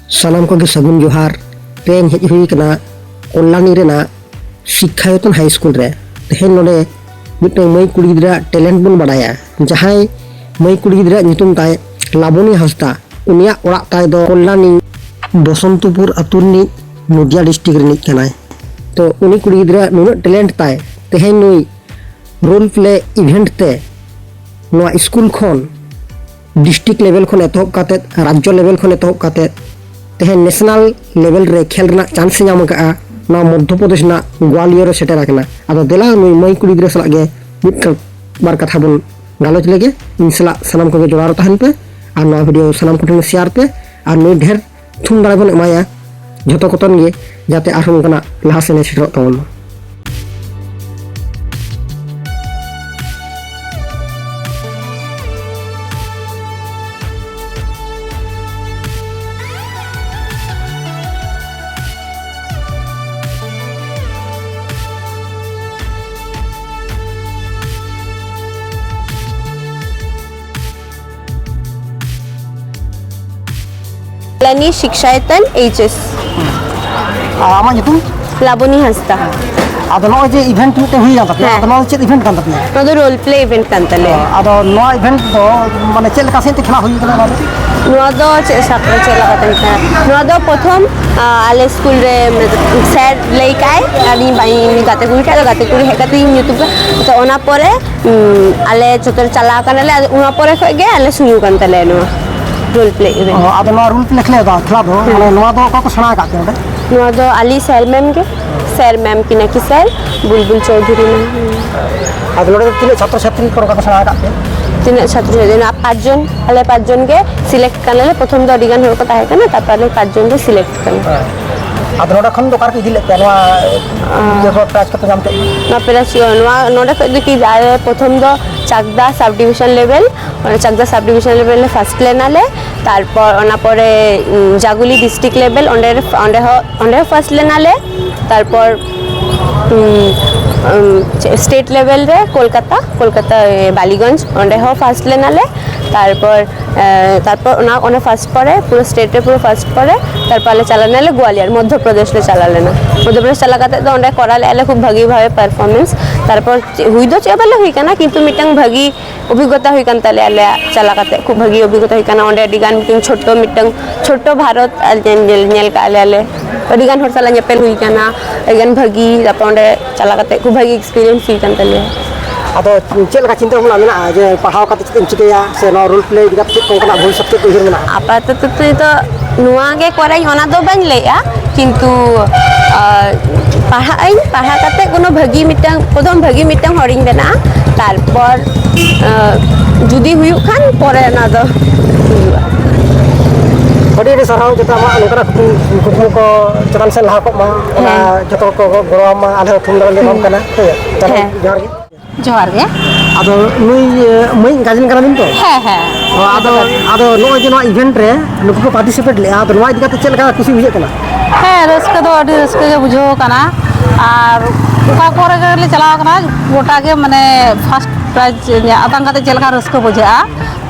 सानाम को सगुन जोहार तेन हेज हुई कना कल्याणी रेना शिक्षायतन हाई स्कूल रे तेहन नोडे मिटे मई कुड़ी गिदरा टैलेंट बन बाडाया जहां मई कुड़ी गिदरा नितुम ताय लाबनी हंसदा उनिया ओड़ा ताय दो कल्याणी बसंतपुर अतुरनी नदिया डिस्ट्रिक्ट रिनिक कनाय तो उनी कुड़ी गिदरा नुना टैलेंट ताय तेहन नुई रोल प्ले इवेंट ते नोआ स्कूल खोन डिस्ट्रिक्ट लेवल खोन एतहब काते राज्य लेवल खोन एतहब काते तेहन नेशनल लेवल रे खेल रना चांस नाम का ना मध्य प्रदेश ना ग्वालियर सेटर आकना आदो देला नुई मई कुड़ी गिदरा सला गे मिट बार कथा बन गालोच लेगे इन सला सनाम को जोड़ार तहन पे और नोआ वीडियो सनाम को शेयर पे और नुई ढेर थुम दाड़ा बन एमाया जतो कतन गे जाते आरहम कना लहा सेने सेटरत तबन कल्याणी शिक्षायतन एचएस आमा नितुम लाबनी हंसदा आदो नो जे इवेंट मिटे हुई जाता है आदो नो चे इवेंट कान तपने नोदो रोल प्ले इवेंट कान तले आदो नो इवेंट दो माने चेल का सेंते खेला हुई कना नोदो चे साकरे चे लगातन था नोदो प्रथम आले स्कूल रे सर लेकाय आनी बाई गाते कुड़ी हेकाते यूट्यूब तो ओना परे आले चतर चला कनले ओना परे खगे आले सुरु कान तले नो रोल प्ले इवेंट आदो नो रोल प्ले खेले दा खेला दो माने नो दो को सना काते ओडे नो दो अली सर मैम की नकी सर बुलबुल चौधरी मैम आदो लोडे तिने छात्र छात्री को सना काते तिने छात्र दिन आप पाँच जन के सिलेक्ट करले प्रथम दो अडिगान होर को ताहे कना तापर 5 जन के सिलेक्ट करना आदो नोडा खन दो कार के दिले तनवा जो प्राइज को जामते ना पेराच नोडा खद की जाए प्रथम दो चाकदा सब डिविजन लेवल और चाकदा सब डिविजन लेवल ले फर्स्ट लेनाले तारपर ओना परे जागुली डिस्ट्रिक्ट लेवल ओंडे फर्स्ट लेनाले तारपर स्टेट लेवल रे कोलकाता बालीगंज ओंडे हो फर्स्ट लेनाले तारपर ओना फर्स्ट पड़े पूरा स्टेट रे पूरा फर्स्ट पड़े तारपर चला नाले ग्वालियर मध्य प्रदेश ले चला लेना मध्य प्रदेश चला काते तो ओंडे करा ले खूब भागी भावे परफॉर्मेंस तारपर हुई दो चेबले हुई काना किंतु मिटंग भागी अभिज्ञता हुई कान ताले आले चला काते खूब भागी अभिज्ञता हुई काना ओंडे अडिगान मिटंग छोटो भारत नेल का आले अडिगान हर साला नेपेल हुई काना अडिगान भागी तारपर ओंडे चला काते खूब भागी एक्सपीरियंस हुई कान ताले आदो चेल का चिंता भावना मेना जे पढ़ाव काते चितेम चिकेया से नो रोल प्ले इदिगा चित कोना भविष्य के उहिर मेना आपातत तो नुआ गे कराई ओना दो बाñ लेया किंतु पढ़ा काते कोनो भागी मिटंग प्रथम भागी मिटंग हरिंग बेना तारपर जुदी हुयु खान परे ना दो बड़ी सराव जता मा नोकरा कुकु को चरण से लहा को मा ओना जतो को गरो मा आले थुम दले माम कना तने जोहार गे आदो नुई मई गाजन करा दिन तो आदो नो जे नो इवेंट रे नुकु को पार्टिसिपेट ले आदो नो इदिगा चेल का खुशी बुझे कना रस्का दो अडी रस्का गे बुझो कना और ओका कोरे ले चलाव कना गोटा के माने फर्स्ट प्राइज आदान काते चेल का रस्का बुझा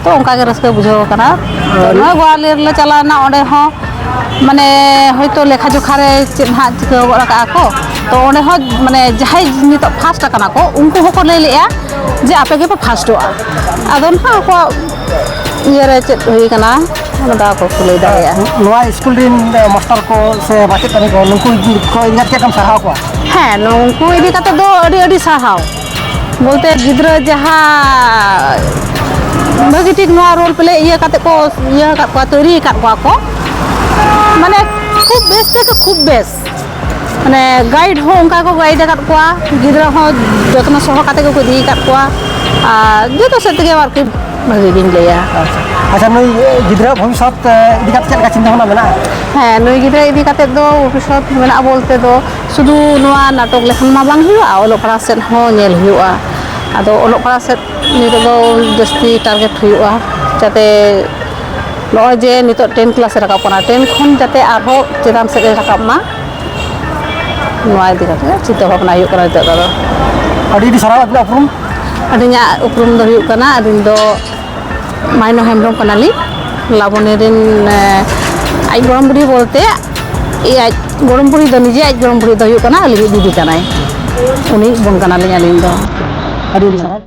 तो उनका के रस्का बुझो कना तो नो ग्वालियर ले चलाना ओडे हो माने होयतो लेखा जोखा रे चिन्हा चिका रका को तो ओडे हो माने जहाय नित फास्ट कना को उनको हो को ले लेया जे आपे के फास्टो आदो ना को ये रे चेत हुई कना दा को ले दाया नोआ स्कूल रे मास्टर को से बाचे तने को नुकु को इदिगा के कम सराव को हाँ नुकु इदी काते दो अडी साहाव बोलते गिद्रा जहा भागी ठीक नोआ रोल प्ले ये काते को ये का तैयारी को माने खूब बेस माने गाइड हो उनका को गाइड को गिद्रा हो जतन सह काते को दी को जो तो सत्य के बार के भागी दिन लेया अच्छा नई गिद्रा भविष्य इदिगा चेल का चिंता होना मेना हाँ नई गिद्रा इदी काते दो भविष्य मेना बोलते दो शुधु नोआ नाटक लेखन मा बांग हुआ ओलो पढ़ा सेन हो नेल हुआ आदो ओलो पढ़ा सेन नितो दो जस्ती टारगेट हुआ जाते नो जे नितो 10 क्लास रका पना 10 खन जाते आरो चेदान से रका मा नोआ इदी काते चिंता भावना हुआ करा दो अडी सराव अपना उपरुम अडिया उपरुम दो हुआ कना अदिन दो माइनो हेमब्रम कनाली लाबोनी रिन aj gorom budi bolte aj gorom budi do nije aj gorom budi do huyuk kana alini didi kanai uni bon kana linya lindo.